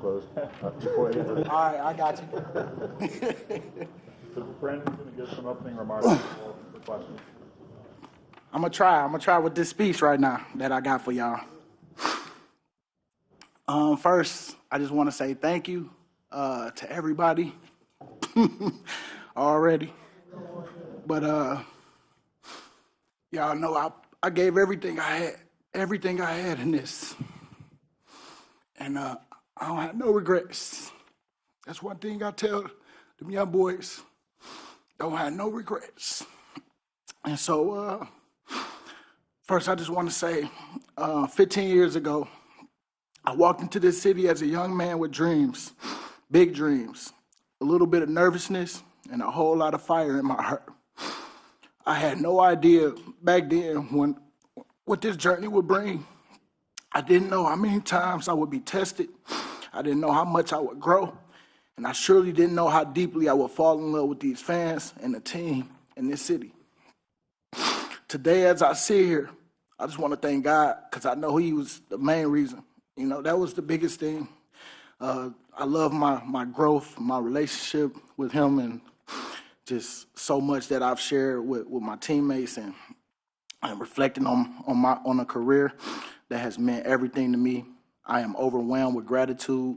closed before I answer. All right, I got you. So Brandon's going to give some opening remarks for questions. I'm gonna try with this speech right now that I got for y'all. First, I just want to say thank you to everybody already. But y'all know I gave everything I had in this, and I don't have no regrets. That's one thing I tell them young boys: don't have no regrets. And so, first, I just want to say, 15 years ago, I walked into this city as a young man with dreams, big dreams, a little bit of nervousness, and a whole lot of fire in my heart. I had no idea back then what this journey would bring. I didn't know how many times I would be tested. I didn't know how much I would grow. And I surely didn't know how deeply I would fall in love with these fans and the team in this city. Today, as I sit here, I just want to thank God because I know He was the main reason. You know, that was the biggest thing. I love my growth, my relationship with Him, and just so much that I've shared with my teammates and reflecting on a career that has meant everything to me. I am overwhelmed with gratitude.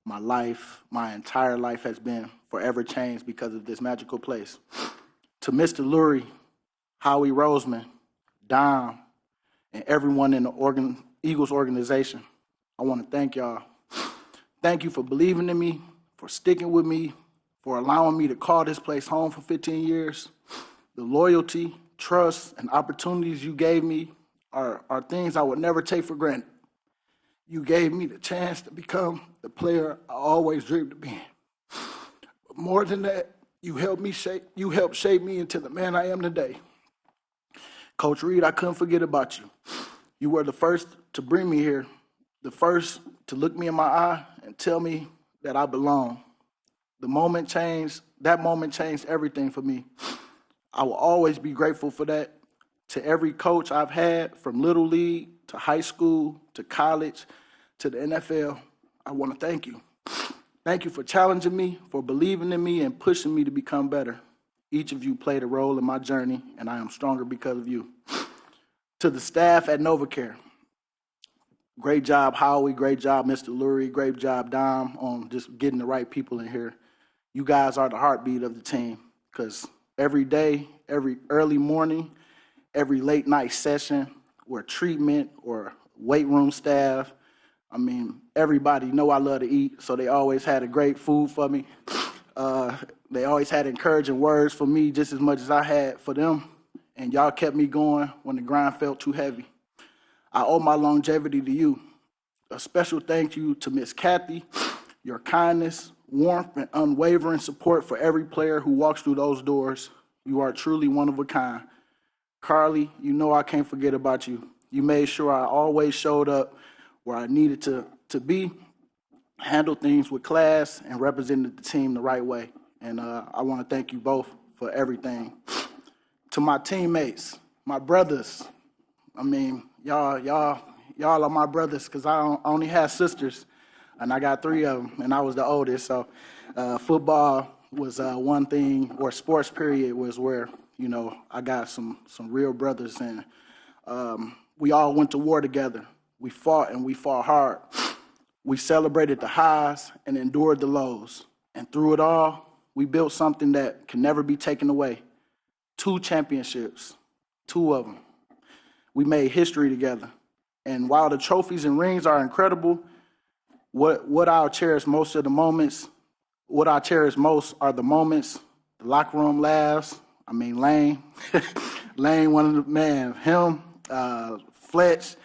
My life, my entire life has been forever changed because of this magical place. To Mr. Lurie, Howie Roseman, Dom, and everyone in the Eagles organization, I want to thank y'all. Thank you for believing in me, for sticking with me, for allowing me to call this place home for 15 years. The loyalty, trust, and opportunities you gave me are things I would never take for granted. You gave me the chance to become the player I always dreamed of being. But more than that, you helped shape me into the man I am today. Coach Reed, I couldn't forget about you. You were the first to bring me here, the first to look me in my eye and tell me that I belong. That moment changed everything for me. I will always be grateful for that. To every coach I've had, from Little League to high school to college to the NFL, I want to thank you. Thank you for challenging me, for believing in me and pushing me to become better. Each of you played a role in my journey, and I am stronger because of you. To the staff at NovaCare, great job, Howie. Great job, Mr. Lurie. Great job, Dom, on just getting the right people in here. You guys are the heartbeat of the team because every day, every early morning, every late night session or treatment or weight room staff, I mean, everybody know I love to eat, so they always had a great food for me. They always had encouraging words for me just as much as I had for them, and y'all kept me going when the grind felt too heavy. I owe my longevity to you. A special thank you to Miss Kathy, your kindness, warmth, and unwavering support for every player who walks through those doors. You are truly one of a kind. Carly, you know I can't forget about you. You made sure I always showed up where I needed to be, handled things with class, and represented the team the right way. And I want to thank you both for everything. To my teammates, my brothers, I mean, y'all are my brothers because I only have sisters, and I got 3 of them, and I was the oldest. So football was one thing, or sports period was where, you know, I got some real brothers, and we all went to war together. We fought, and we fought hard. We celebrated the highs and endured the lows. And through it all, we built something that can never be taken away. 2 championships, 2 of them. We made history together. And while the trophies and rings are incredible, what I'll cherish most are the moments, the locker room laughs. I mean, Lane, one of the, man, him, Fletch.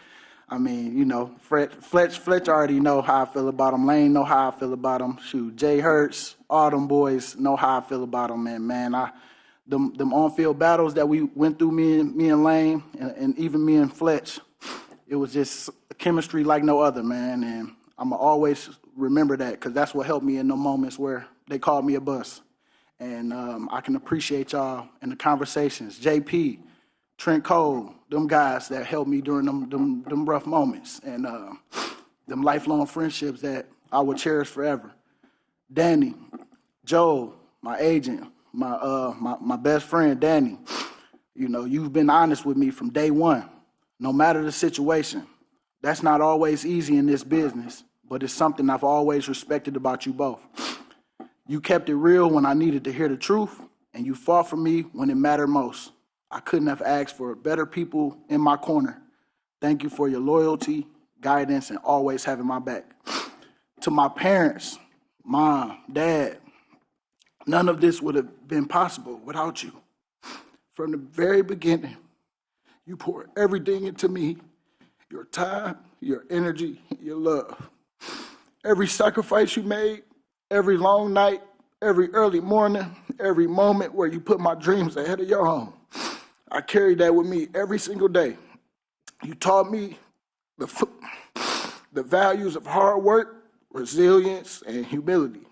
I mean, you know, Fletch already know how I feel about him. Lane know how I feel about him. Shoot, Jay Hurts, all them boys know how I feel about him. And man, them on-field battles that we went through, me and Lane, and even me and Fletch, it was just chemistry like no other, man. And I'm going to always remember that because that's what helped me in the moments where they called me a bust. And I can appreciate y'all in the conversations. JP, Trent Cole, them guys that helped me during them rough moments, and them lifelong friendships that I will cherish forever. Danny, Joe, my agent, my best friend, Danny, you know, you've been honest with me from day one, no matter the situation. That's not always easy in this business, but it's something I've always respected about you both. You kept it real when I needed to hear the truth, and you fought for me when it mattered most. I couldn't have asked for better people in my corner. Thank you for your loyalty, guidance, and always having my back. To my parents, mom, dad, none of this would have been possible without you. From the very beginning, you poured everything into me, your time, your energy, your love. Every sacrifice you made, every long night, every early morning, every moment where you put my dreams ahead of your own. I carried that with me every single day. You taught me the values of hard work, resilience, and humility.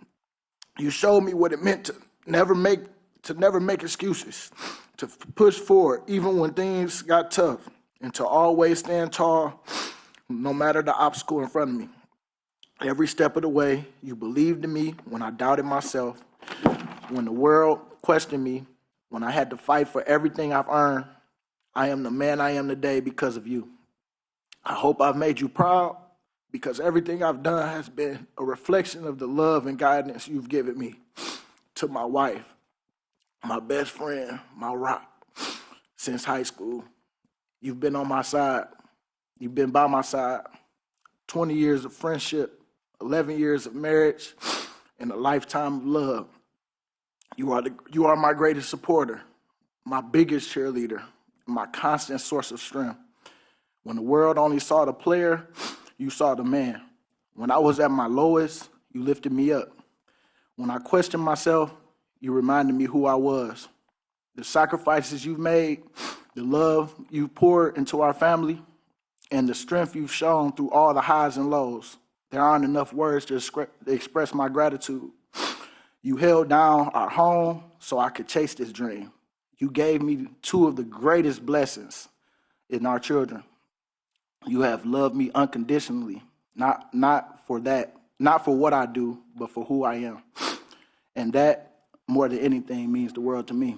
You showed me what it meant to never make excuses, to push forward even when things got tough, and to always stand tall no matter the obstacle in front of me. Every step of the way, you believed in me when I doubted myself, when the world questioned me, when I had to fight for everything I've earned. I am the man I am today because of you. I hope I've made you proud because everything I've done has been a reflection of the love and guidance you've given me. To my wife, my best friend, my rock, since high school, you've been on my side. You've been by my side. 20 years of friendship, 11 years of marriage, and a lifetime of love. You are my greatest supporter, my biggest cheerleader, my constant source of strength. When the world only saw the player, you saw the man. When I was at my lowest, you lifted me up. When I questioned myself, you reminded me who I was. The sacrifices you've made, the love you poured into our family, and the strength you've shown through all the highs and lows. There aren't enough words to express my gratitude. You held down our home so I could chase this dream. You gave me two of the greatest blessings in our children. You have loved me unconditionally, not for what I do, but for who I am. And that, more than anything, means the world to me.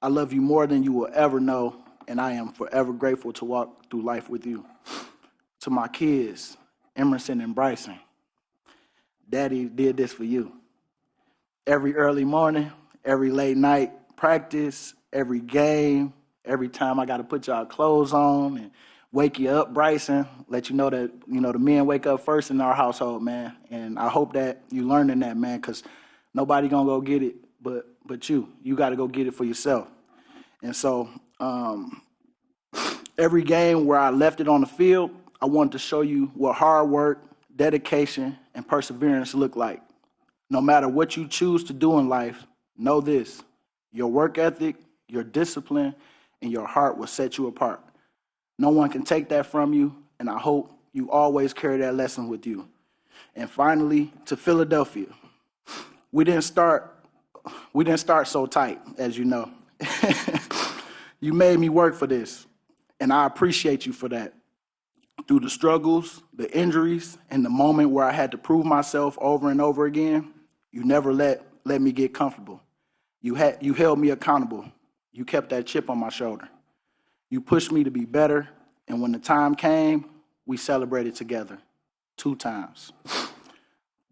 I love you more than you will ever know, and I am forever grateful to walk through life with you. To my kids, Emerson and Bryson, Daddy did this for you. Every early morning, every late night practice, every game, every time I got to put y'all clothes on and wake you up, Bryson, let you know that, the men wake up first in our household, man. And I hope that you learning that, man, because nobody going to go get it but you. You got to go get it for yourself. And so every game where I left it on the field, I wanted to show you what hard work, dedication, and perseverance look like. No matter what you choose to do in life, know this: your work ethic, your discipline, and your heart will set you apart. No one can take that from you, and I hope you always carry that lesson with you. And finally, to Philadelphia. We didn't start so tight, as you know. You made me work for this, and I appreciate you for that. Through the struggles, the injuries, and the moment where I had to prove myself over and over again, you never let me get comfortable. You held me accountable. You kept that chip on my shoulder. You pushed me to be better, and when the time came, we celebrated together 2 times.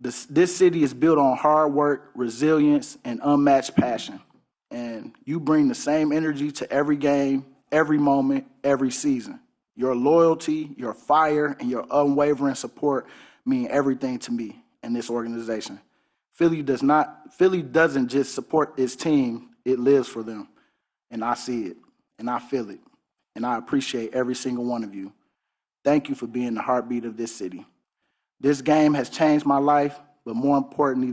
This city is built on hard work, resilience, and unmatched passion. And you bring the same energy to every game, every moment, every season. Your loyalty, your fire, and your unwavering support mean everything to me and this organization. Philly doesn't just support its team, it lives for them. And I see it, and I feel it, and I appreciate every single one of you. Thank you for being the heartbeat of this city. This game has changed my life, but more importantly,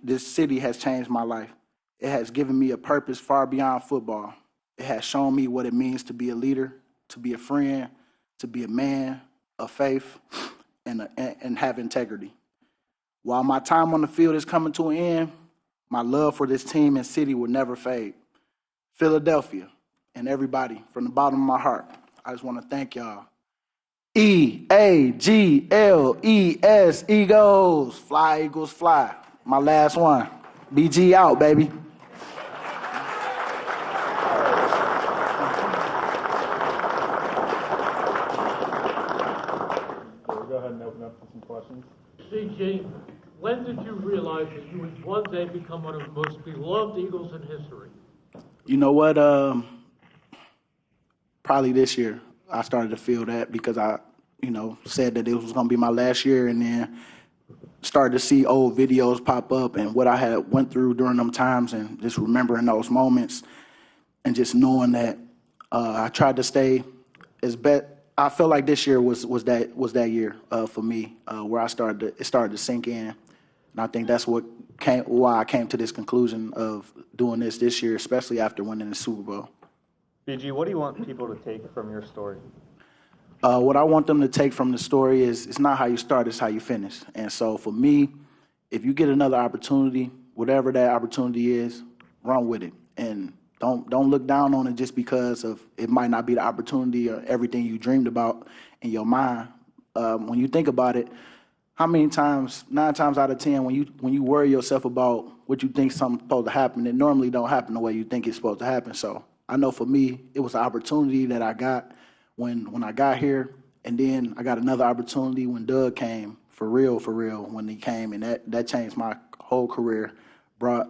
this city has changed my life. It has given me a purpose far beyond football. It has shown me what it means to be a leader, to be a friend, to be a man of faith, and have integrity. While my time on the field is coming to an end, my love for this team and city will never fade. Philadelphia and everybody, from the bottom of my heart, I just want to thank y'all. Eagles, Eagles. Fly, Eagles, fly. My last one. BG out, baby. So we'll go ahead and open up to some questions. CG, when did you realize that you would one day become one of the most beloved Eagles in history? You know what? Probably this year I started to feel that because I, said that it was going to be my last year, and then started to see old videos pop up and what I had went through during them times, and just remembering those moments, and just knowing that I tried to stay as best. I felt like this year was that year for me where it started to sink in, and I think that's why I came to this conclusion of doing this year, especially after winning the Super Bowl. BG, what do you want people to take from your story? What I want them to take from the story is it's not how you start, it's how you finish. And so for me, if you get another opportunity, whatever that opportunity is, run with it. And don't look down on it just because of it might not be the opportunity or everything you dreamed about in your mind. When you think about it, how many times, 9 times out of 10, when you worry yourself about what you think something's supposed to happen, it normally don't happen the way you think it's supposed to happen. So I know for me, it was an opportunity that I got when I got here, and then I got another opportunity when Doug came, for real, when he came, and that changed my whole career. Brought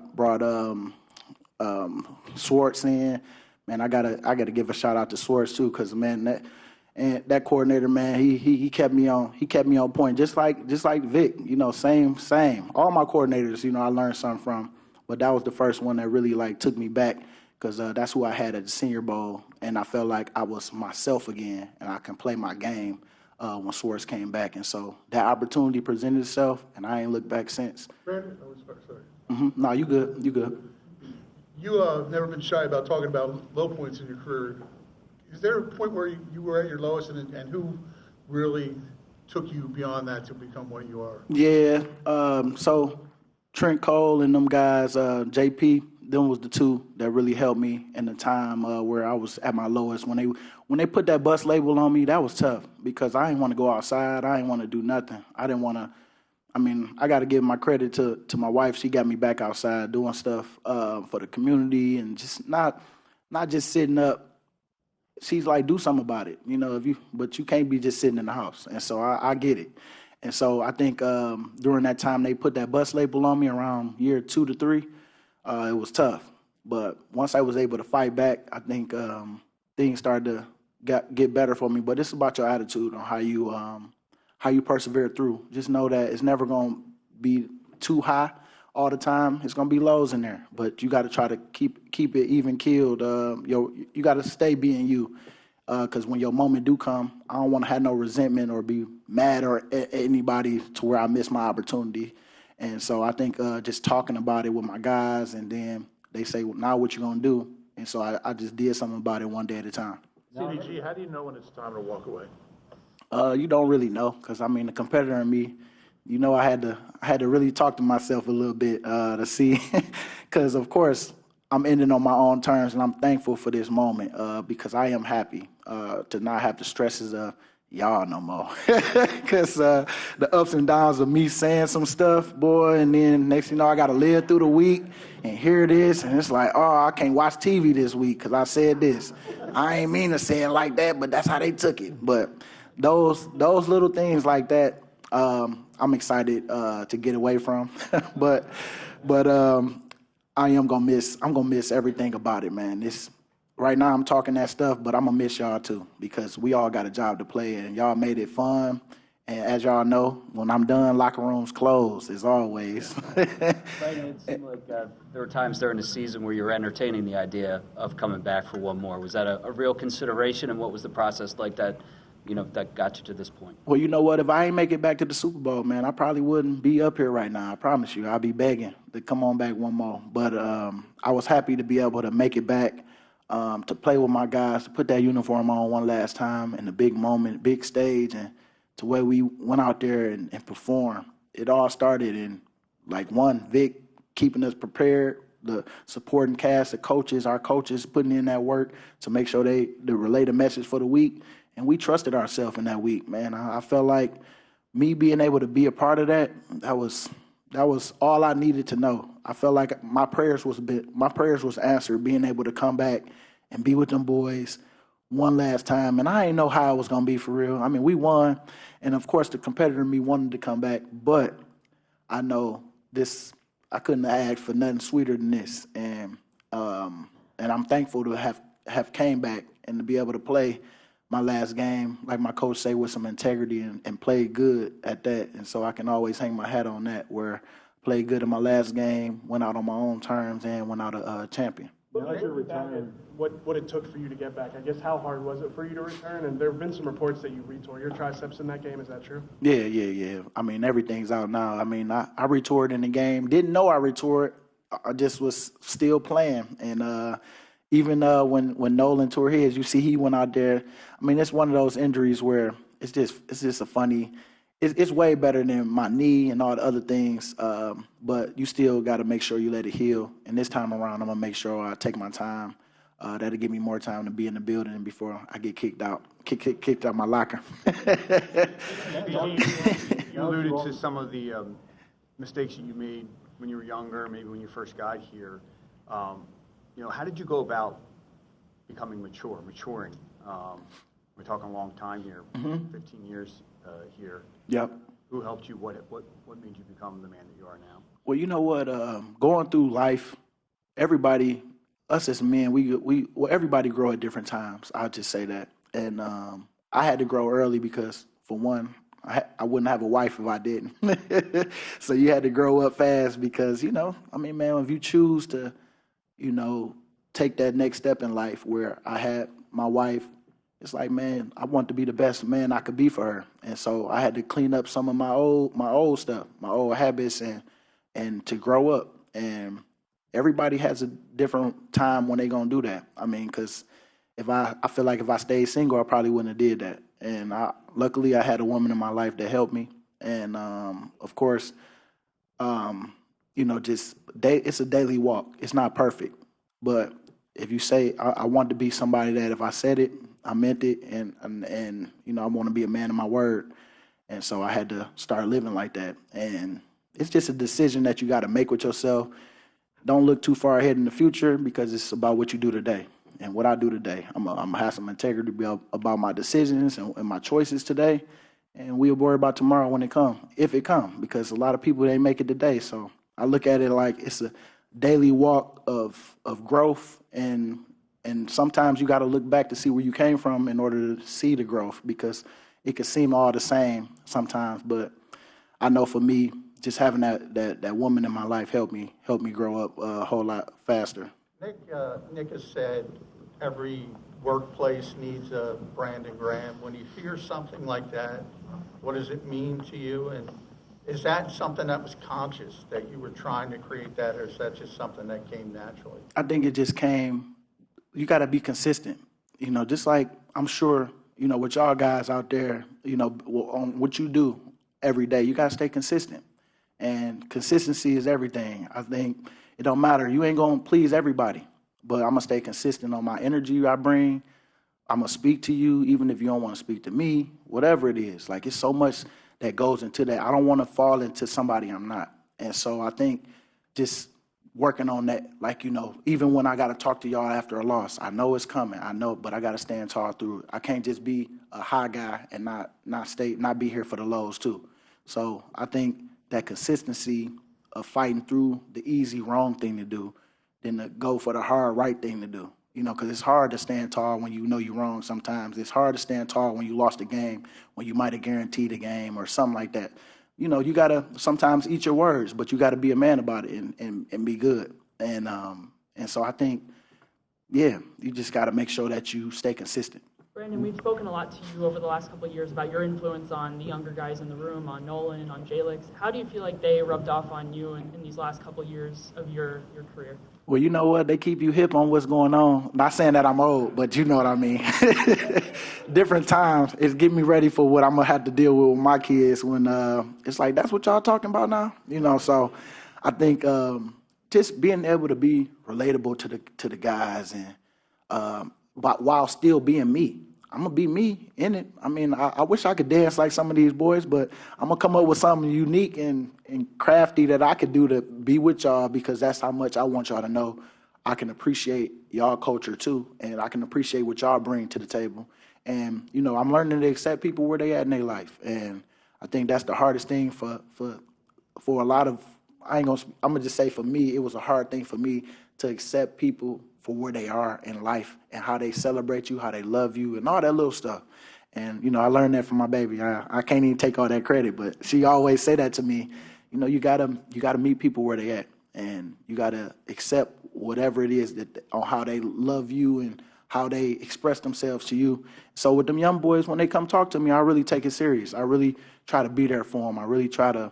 Swartz in, man. I gotta give a shout out to Swartz too, because man, that coordinator, man, he kept me on point, just like Vic, same. All my coordinators, I learned something from, but that was the first one that really took me back. Because that's who I had at the Senior Bowl, and I felt like I was myself again, and I can play my game when Swartz came back. And so that opportunity presented itself, and I ain't looked back since. Brandon, sorry. No, you good. You have never been shy about talking about low points in your career. Is there a point where you were at your lowest, and who really took you beyond that to become what you are? Yeah, so Trent Cole and them guys, JP, them was the two that really helped me in the time where I was at my lowest. When they put that bus label on me, that was tough because I didn't want to go outside. I didn't want to do nothing. I didn't want to. I got to give my credit to my wife. She got me back outside doing stuff for the community and just not just sitting up. She's like, do something about it, but you can't be just sitting in the house. And so I get it. And so I think during that time they put that bus label on me around year 2 to 3. It was tough, but once I was able to fight back, I think things started to get better for me. But it's about your attitude on how you persevere through. Just know that it's never going to be too high all the time. It's going to be lows in there, but you got to try to keep it even keeled. You got to stay being you, because when your moment do come, I don't want to have no resentment or be mad or at anybody to where I miss my opportunity. And so I think just talking about it with my guys, and then they say, well, now what you going to do? And so I just did something about it one day at a time. CDG, how do you know when it's time to walk away? You don't really know, because, the competitor in me, I had to really talk to myself a little bit to see, because, of course, I'm ending on my own terms, and I'm thankful for this moment because I am happy to not have the stresses of y'all no more. Because the ups and downs of me saying some stuff, boy, and then next thing you know, I got to live through the week and hear this, and it's like, oh, I can't watch TV this week because I said this. I ain't mean to say it like that, but that's how they took it. But those little things like that, I'm excited to get away from. but I'm gonna miss everything about it, man. Right now I'm talking that stuff, but I'm gonna miss y'all too, because we all got a job to play, and y'all made it fun. And as y'all know, when I'm done, locker rooms closed as always. Brandon, it seemed like there were times during the season where you were entertaining the idea of coming back for one more. Was that a real consideration, and what was the process like that got you to this point? Well, you know what? If I ain't make it back to the Super Bowl, man, I probably wouldn't be up here right now. I promise you. I'll be begging to come on back one more. But I was happy to be able to make it back, to play with my guys, to put that uniform on one last time in a big moment, big stage, and to where we went out there and performed. It all started in, Vic keeping us prepared, the supporting cast, our coaches putting in that work to make sure they relay the message for the week. and we trusted ourselves in that week, man. I felt like me being able to be a part of that, that was all I needed to know. I felt like my prayers was answered, being able to come back and be with them boys one last time. And I didn't know how it was gonna be for real. I mean, we won, and of course the competitor in me wanted to come back, but I know this. I couldn't have asked for nothing sweeter than this, and I'm thankful to have came back and to be able to play my last game, like my coach say, with some integrity and play good at that. And so I can always hang my hat on that, where I played good in my last game, went out on my own terms, and went out a champion. Now that you're retired, What it took for you to get back? I guess how hard was it for you to return? And there have been some reports that you retore your triceps in that game. Is that true? Yeah. I mean, everything's out now. I mean, I retoured in the game. Didn't know I retoured. I just was still playing. And even when Nolan tore his, you see he went out there. I mean, it's one of those injuries where it's just a funny. It's way better than my knee and all the other things, but you still got to make sure you let it heal. And this time around, I'm gonna make sure I take my time. That'll give me more time to be in the building before I get kicked out my locker. You alluded to some of the mistakes that you made when you were younger, maybe when you first got here. How did you go about becoming maturing? We're talking a long time here, 15 years here. Yep. Who helped you? What made you become the man that you are now? Well, you know what? Going through life, everybody, us as men, everybody grow at different times. I'll just say that. And I had to grow early because, for one, I wouldn't have a wife if I didn't. So you had to grow up fast because, I mean, man, if you choose to, take that next step in life where I had my wife, it's like, man, I want to be the best man I could be for her. And so I had to clean up some of my old stuff, my old habits, and to grow up. And everybody has a different time when they gonna do that. I mean, because I feel like if I stayed single, I probably wouldn't have did that. And luckily I had a woman in my life that helped me. And of course, it's a daily walk. It's not perfect, but if you say I want to be somebody that if I said it, I meant it, and I want to be a man of my word. And so I had to start living like that. And it's just a decision that you got to make with yourself. Don't look too far ahead in the future because it's about what you do today. And what I do today, I'm gonna have some integrity about my decisions and my choices today. And we'll worry about tomorrow when it comes, if it comes, because a lot of people, they make it today. So I look at it like it's a daily walk of growth, and sometimes you got to look back to see where you came from in order to see the growth, because it can seem all the same sometimes. But I know for me, just having that woman in my life helped me grow up a whole lot faster. Nick has said every workplace needs a Brandon Graham. When you hear something like that, what does it mean to you? And is that something that was conscious, that you were trying to create that, or is that just something that came naturally? I think it just came. You got to be consistent. Just like I'm sure, with y'all guys out there, on what you do every day, you got to stay consistent. And consistency is everything. I think it don't matter. You ain't going to please everybody, but I'm going to stay consistent on my energy I bring. I'm going to speak to you, even if you don't want to speak to me, whatever it is. Like, it's so much that goes into that. I don't want to fall into somebody I'm not. And so I think just working on that, like, even when I got to talk to y'all after a loss, I know it's coming. I know, but I got to stand tall through it. I can't just be a high guy and not be here for the lows too. So I think that consistency of fighting through the easy wrong thing to do than to go for the hard right thing to do. Because it's hard to stand tall when you know you're wrong sometimes. It's hard to stand tall when you lost a game, when you might have guaranteed a game or something like that. You got to sometimes eat your words, but you got to be a man about it and be good. And so I think, you just got to make sure that you stay consistent. Brandon, we've spoken a lot to you over the last couple of years about your influence on the younger guys in the room, on Nolan, on Jalix. How do you feel like they rubbed off on you in these last couple of years of your career? Well, you know what? They keep you hip on what's going on. Not saying that I'm old, but you know what I mean. Different times, it's getting me ready for what I'm going to have to deal with my kids when it's like, that's what y'all talking about now? So I think just being able to be relatable to the guys and but while still being me. I'm gonna be me in it. I mean, I wish I could dance like some of these boys, but I'm gonna come up with something unique and crafty that I could do to be with y'all, because that's how much I want y'all to know I can appreciate y'all culture too, and I can appreciate what y'all bring to the table. And you know, I'm learning to accept people where they at in their life, and I think that's the hardest thing for a lot of. I'm gonna just say, for me, it was a hard thing for me to accept people for where they are in life and how they celebrate you, how they love you, and all that little stuff. And you know, I learned that from my baby. I can't even take all that credit, but she always say that to me. You know, you gotta meet people where they at, and you gotta accept whatever it is that on how they love you and how they express themselves to you. So with them young boys, when they come talk to me, I really take it serious. I really try to be there for them. I really try to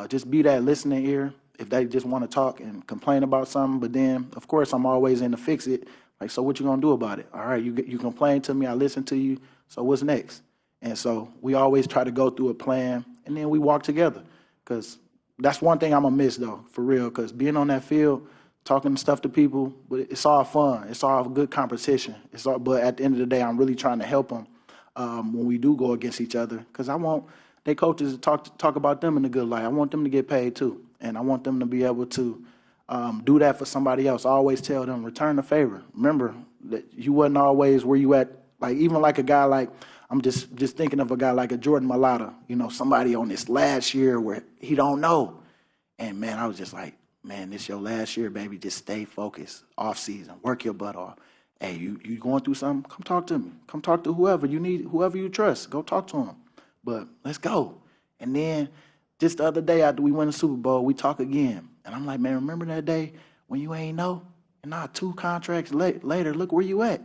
just be that listening ear if they just want to talk and complain about something. But then, of course, I'm always in to fix it. Like, so what you gonna do about it? All right, you complain to me, I listen to you. So what's next? And so we always try to go through a plan, and then we walk together. Because that's one thing I'm gonna miss, though, for real. Because being on that field, talking stuff to people, but it's all fun. It's all good competition. But at the end of the day, I'm really trying to help them when we do go against each other. Because I want their coaches to talk about them in a good light. I want them to get paid too, and I want them to be able to do that for somebody else. I always tell them, return the favor. Remember that you wasn't always where you at. Like, even like a guy like, I'm just thinking of a guy like a Jordan Mailata. You know, somebody on this last year where he don't know, and man, I was just like, man, this your last year, baby. Just stay focused. Off season, work your butt off. Hey, you going through something? Come talk to me. Come talk to whoever you need, whoever you trust. Go talk to him. But let's go. And then just the other day after we won the Super Bowl, we talk again. And I'm like, man, remember that day when you ain't know? And now 2 contracts later, look where you at.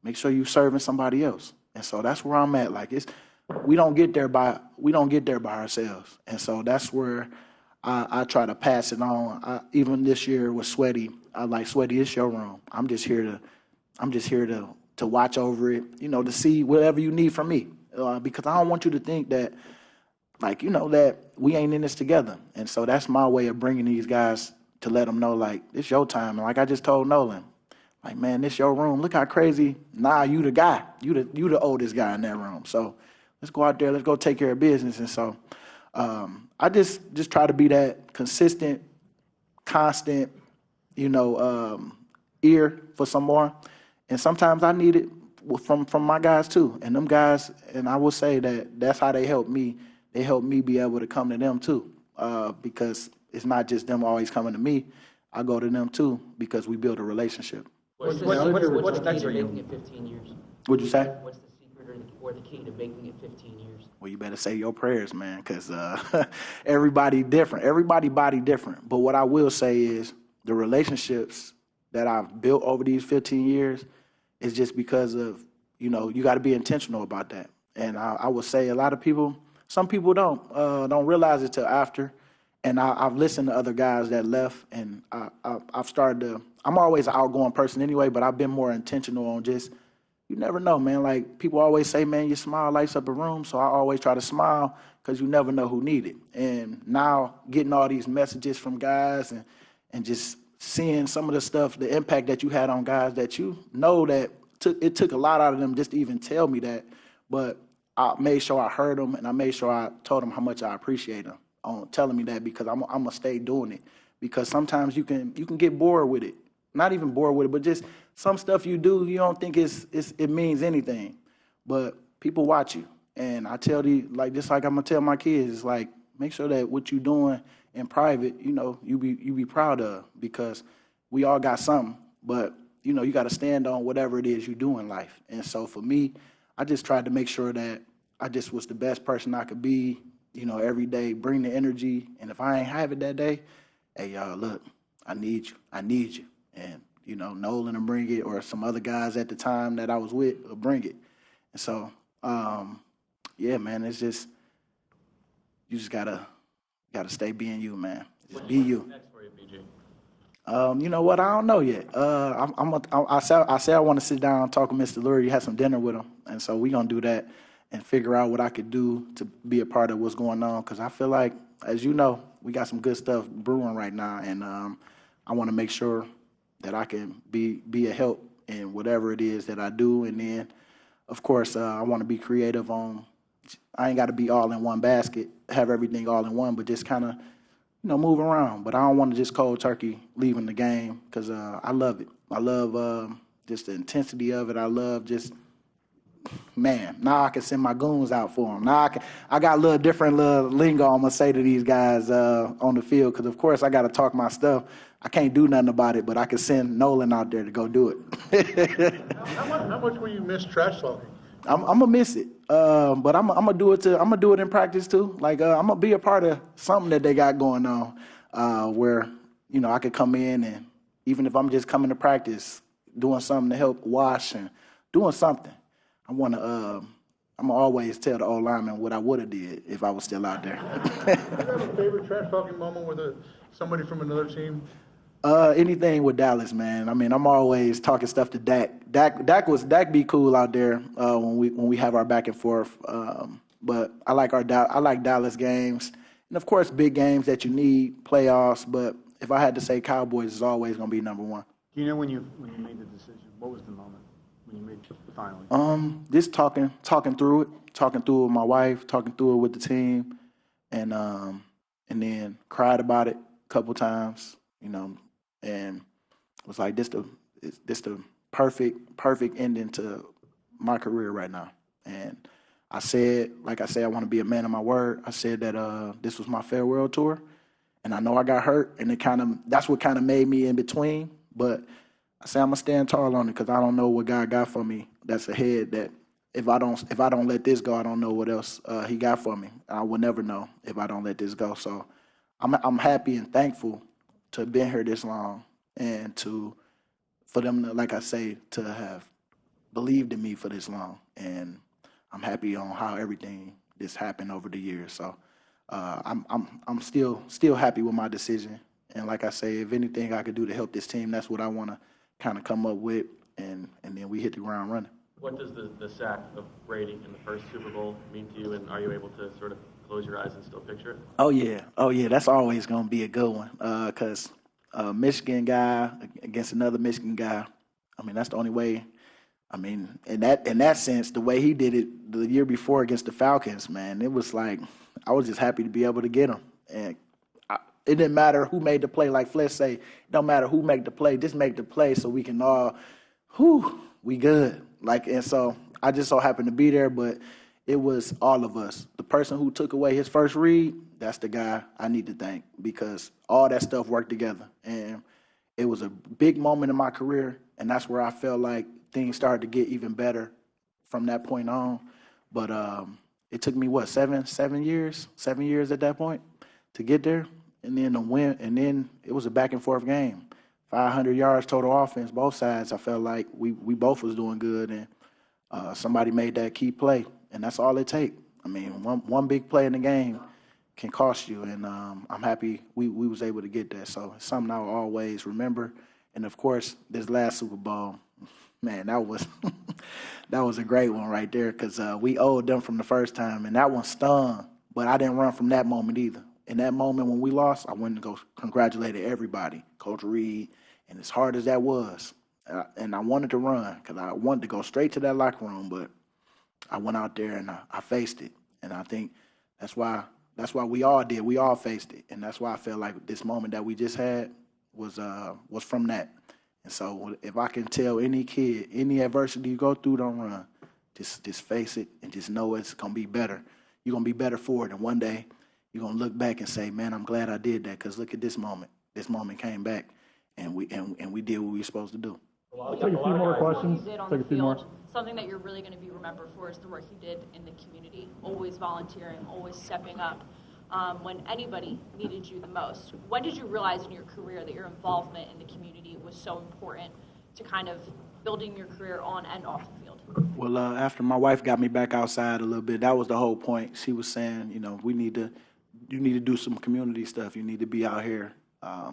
Make sure you serving somebody else. And so that's where I'm at. Like, we don't get there by ourselves. And so that's where I try to pass it on. Even this year with Sweaty, I like, Sweaty, it's your room. I'm just here to watch over it, you know, to see whatever you need from me. Because I don't want you to think that, like, you know, that we ain't in this together. And so that's my way of bringing these guys to let them know, like, it's your time. And like I just told Nolan, like, man, this your room. Look how crazy. Nah, you the guy. You the oldest guy in that room. So let's go out there. Let's go take care of business. And so I just try to be that consistent, constant, you know, ear for some more. And sometimes I need it from my guys too. And them guys, and I will say that's how they help me. They help me be able to come to them too, because it's not just them always coming to me. I go to them too because we build a relationship. What's the key to making it 15 years? What'd you say? What's the secret or the key to making it 15 years? Well, you better say your prayers, man, because everybody different. Everybody body different. But what I will say is the relationships that I've built over these 15 years is just because of, you know, you got to be intentional about that. And I would say a lot of people, some people don't realize it till after. And I've listened to other guys that left, and I've started to. I'm always an outgoing person anyway, but I've been more intentional on just, you never know, man. Like, people always say, man, your smile lights up a room. So I always try to smile because you never know who need it. And now getting all these messages from guys and just seeing some of the stuff, the impact that you had on guys that you know that it took a lot out of them just to even tell me that. But I made sure I heard them, and I made sure I told them how much I appreciate them on telling me that, because I'm going to stay doing it. Because sometimes you can get bored with it. Not even bored with it, but just some stuff you do, you don't think it means anything. But people watch you. And I tell these, like, just like I'm going to tell my kids, it's like, make sure that what you're doing in private, you know, you be proud of, because we all got something. But, you know, you got to stand on whatever it is you do in life. And so for me, I just tried to make sure that I just was the best person I could be, you know, every day, bring the energy. And if I ain't have it that day, hey, y'all, look, I need you. And, you know, Nolan will bring it, or some other guys at the time that I was with will bring it. And so, yeah, man, it's just, you just gotta stay being you, man. Just be you. Next for you, BG. You know what? I don't know yet. I said I want to sit down and talk with Mr. Lurie, have some dinner with him, and so we gonna do that and figure out what I could do to be a part of what's going on. Because I feel like, as you know, we got some good stuff brewing right now, and I want to make sure that I can be a help in whatever it is that I do, and then of course, I want to be creative on. I ain't got to be all in one basket, have everything all in one, but just kind of, move around. But I don't want to just cold turkey leaving the game because I love it. I love just the intensity of it. I love just, man, now I can send my goons out for them. Now I got a little different little lingo I'm going to say to these guys on the field because, of course, I got to talk my stuff. I can't do nothing about it, but I can send Nolan out there to go do it. How much will you miss trash talking? I'm gonna miss it, but I'm gonna do it I'm gonna do it in practice too. Like I'm gonna be a part of something that they got going on, where I could come in and even if I'm just coming to practice, doing something to help wash and doing something. I'm gonna always tell the old lineman what I would have did if I was still out there. Do you have a favorite trash talking moment with somebody from another team? Anything with Dallas, man. I mean, I'm always talking stuff to Dak. Dak be cool out there when we have our back and forth. But I like Dallas games, and of course, big games that you need playoffs. But if I had to say, Cowboys is always gonna be number one. Do you know when you made the decision? What was the moment when you made it finally? Just talking through it with my wife, talking through it with the team, and then cried about it a couple times, and was like, this the perfect ending to my career right now. And I said, I want to be a man of my word. I said that this was my farewell tour, and I know I got hurt, and that's what kind of made me in between. But I said I'm gonna stand tall on it because I don't know what God got for me that's ahead. That if I don't let this go, I don't know what else He got for me. I will never know if I don't let this go. So I'm happy and thankful to have been here this long and for them to, like I say, to have believed in me for this long. And I'm happy on how everything just happened over the years. So I'm still happy with my decision. And like I say, if anything I could do to help this team, that's what I want to kind of come up with, and then we hit the ground running. What does the sack of Brady in the first Super Bowl mean to you, and are you able to sort of close your eyes and still picture it? Oh yeah, that's always going to be a good one because Michigan guy against another Michigan guy, I mean, that's the only way. I mean, in that sense, the way he did it the year before against the Falcons, man, it was like I was just happy to be able to get him. And it didn't matter who made the play. Like Fletch say, it don't matter who make the play. Just make the play so we can all, we good. Like, and so I just so happened to be there, but it was all of us. The person who took away his first read, that's the guy I need to thank because all that stuff worked together. And it was a big moment in my career, and that's where I felt like things started to get even better from that point on. But it took me, 7 years? 7 years at that point to get there, and then to win. And then it was a back-and-forth game. 500 yards total offense, both sides. I felt like we both was doing good, and somebody made that key play, and that's all it takes. I mean, one big play in the game can cost you, and I'm happy we was able to get that. So it's something I'll always remember. And, of course, this last Super Bowl, man, that was that was a great one right there because we owed them from the first time, and that one stung. But I didn't run from that moment either. In that moment when we lost, I went to go congratulate everybody, Coach Reed, and as hard as that was, and I wanted to run because I wanted to go straight to that locker room, but I went out there and I faced it, and I think that's why we all did. We all faced it, and that's why I felt like this moment that we just had was from that. And so if I can tell any kid, any adversity you go through, don't run. Just face it and just know it's gonna be better. You're gonna be better for it, and one day you're gonna look back and say, "Man, I'm glad I did that." Because look at this moment. This moment came back, and we did what we were supposed to do. Take a few more questions. Take a few more. Something that you're really going to be remembered for is the work you did in the community, always volunteering, always stepping up when anybody needed you the most. When did you realize in your career that your involvement in the community was so important to kind of building your career on and off the field? Well, after my wife got me back outside a little bit, that was the whole point. She was saying, you need to do some community stuff. You need to be out here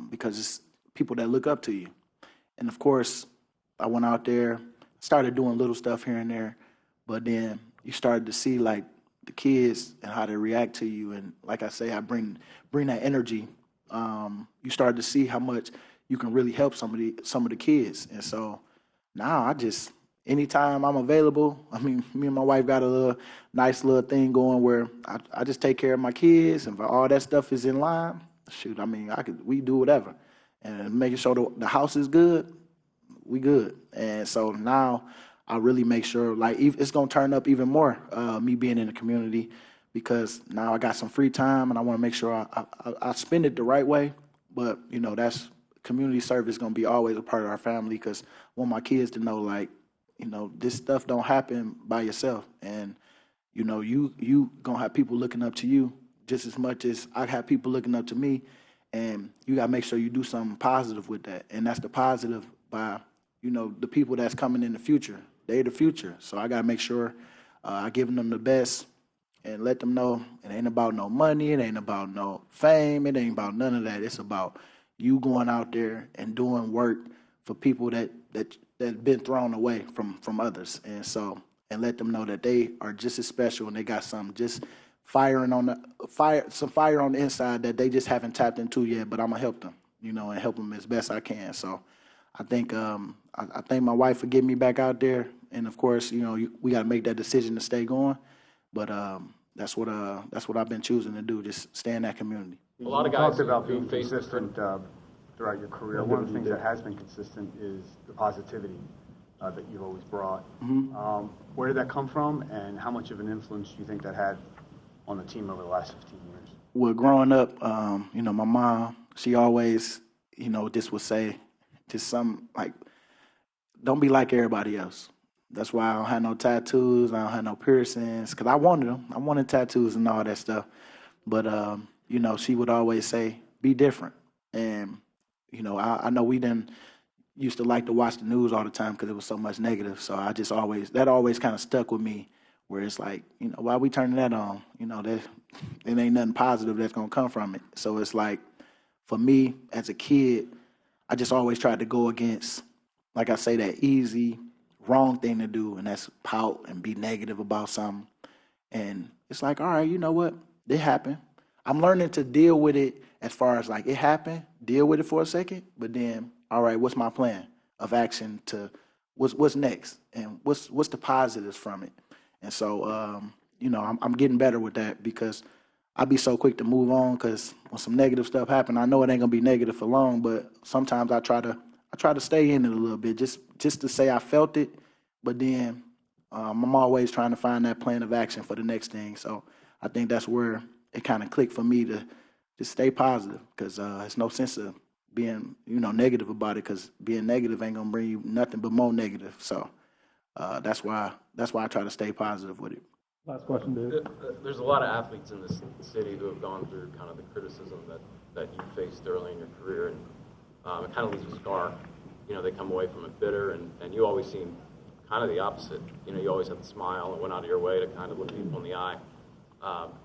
because it's people that look up to you. And, of course, I went out there, started doing little stuff here and there, but then you started to see, like, the kids and how they react to you. And, like I say, I bring that energy. You start to see how much you can really help some of the kids. And so now anytime I'm available. I mean, me and my wife got a nice little thing going where I just take care of my kids, and if all that stuff is in line, shoot, I mean, we do whatever, and making sure the house is good, we good. And so now I really make sure, like, it's gonna turn up even more, me being in the community, because now I got some free time and I want to make sure I spend it the right way. But that's community service gonna be always a part of our family, because I want my kids to know, like, this stuff don't happen by yourself, and you gonna have people looking up to you just as much as I have people looking up to me, and you gotta make sure you do something positive with that, and that's the positive by the people that's coming in the future. They're the future, so I gotta make sure I give them the best and let them know it ain't about no money, it ain't about no fame, it ain't about none of that. It's about you going out there and doing work for people that been thrown away from others, and let them know that they are just as special and they got some just fire on the inside that they just haven't tapped into yet. But I'm gonna help them, and help them as best I can. So I think I think my wife will get me back out there, and of course, we got to make that decision to stay going. But that's what I've been choosing to do, just stay in that community. A lot of guys talked about being consistent throughout your career. One of the things that has been consistent is the positivity that you've always brought. Mm-hmm. Where did that come from, and how much of an influence do you think that had on the team over the last 15 years? Well, growing up, my mom, she always, just would say, just something like, don't be like everybody else. That's why I don't have no tattoos, I don't have no piercings, because I wanted them. I wanted tattoos and all that stuff. But, she would always say, be different. And, I know we didn't used to like to watch the news all the time because it was so much negative. So that always kind of stuck with me, where it's like, why are we turning that on? It ain't nothing positive that's going to come from it. So it's like, for me as a kid, I just always tried to go against, like I say, that easy, wrong thing to do, and that's pout and be negative about something. And it's like, all right, you know what? It happened. I'm learning to deal with it as far as, like, it happened, deal with it for a second, but then, all right, what's my plan of action to what's next, and what's the positives from it? And so, I'm getting better with that, because I be so quick to move on, because when some negative stuff happen, I know it ain't gonna be negative for long, but sometimes I try to stay in it a little bit, just to say I felt it, but then I'm always trying to find that plan of action for the next thing. So I think that's where it kind of clicked for me to just stay positive, because it's no sense of being negative about it, because being negative ain't gonna bring you nothing but more negative. So that's why I try to stay positive with it. Last question, Dave. There's a lot of athletes in this city who have gone through kind of the criticism that you faced early in your career, and it kind of leaves a scar. They come away from it bitter, and you always seem kind of the opposite. You always had the smile and went out of your way to kind of look people in the eye.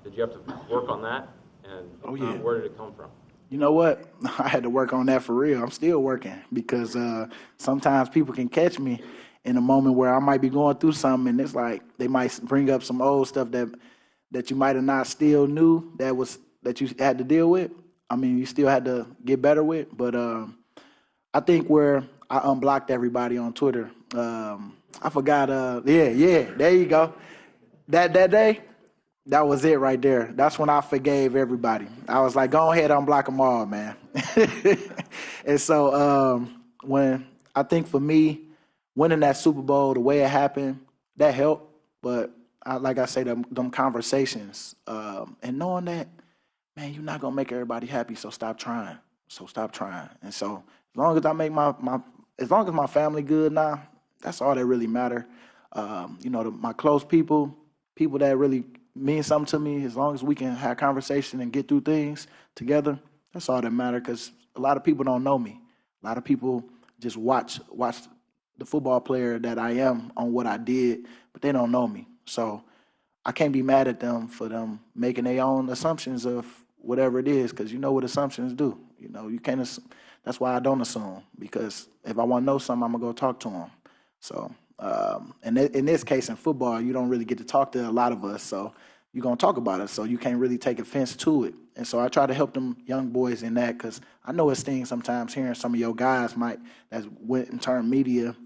Did you have to work on that? And where did it come from? You know what? I had to work on that for real. I'm still working, because sometimes people can catch me in a moment where I might be going through something, and it's like they might bring up some old stuff that you might have not still knew that you had to deal with. I mean, you still had to get better with. But I think where I unblocked everybody on Twitter, I forgot. There you go. That day. That was it right there. That's when I forgave everybody. I was like, go ahead, unblock them all, man. And so when I think for me, winning that Super Bowl the way it happened, that helped. But like I say, them conversations and knowing that, man, you're not going to make everybody happy, so stop trying. And so as long as I make as long as my family good now, that's all that really matter. My close people that really mean something to me, as long as we can have conversation and get through things together, that's all that matter, because a lot of people don't know me. A lot of people just watch the football player that I am on what I did, but they don't know me. So I can't be mad at them for them making their own assumptions of whatever it is, because you know what assumptions do. You can't. That's why I don't assume, because if I want to know something, I'm going to go talk to them. So and in this case, in football, you don't really get to talk to a lot of us, so you're going to talk about it, so you can't really take offense to it. And so I try to help them young boys in that, because I know it stings sometimes hearing some of your guys that went and turned media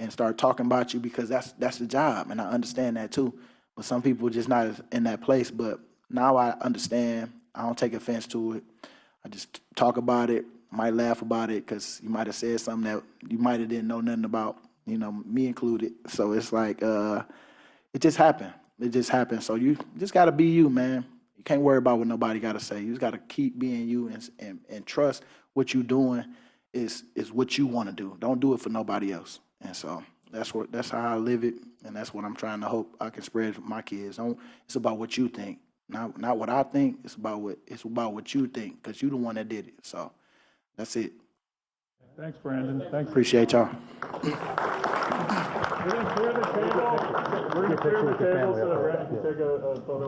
and start talking about you because that's the job, and I understand that too. But some people just not in that place. But now I understand. I don't take offense to it. I just talk about it, might laugh about it because you might have said something that you might have didn't know nothing about, me included. So it's like it just happened. It just happened. So you just got to be you, man. You can't worry about what nobody got to say. You just got to keep being you and trust what you're doing is what you want to do. Don't do it for nobody else. And so that's how I live it, and that's what I'm trying to hope I can spread for my kids. It's about what you think. Not what I think. It's about what you think, because you're the one that did it. So that's it. Thanks, Brandon. Thanks. Appreciate y'all. We're going to clear the table so that Randy can take a photo.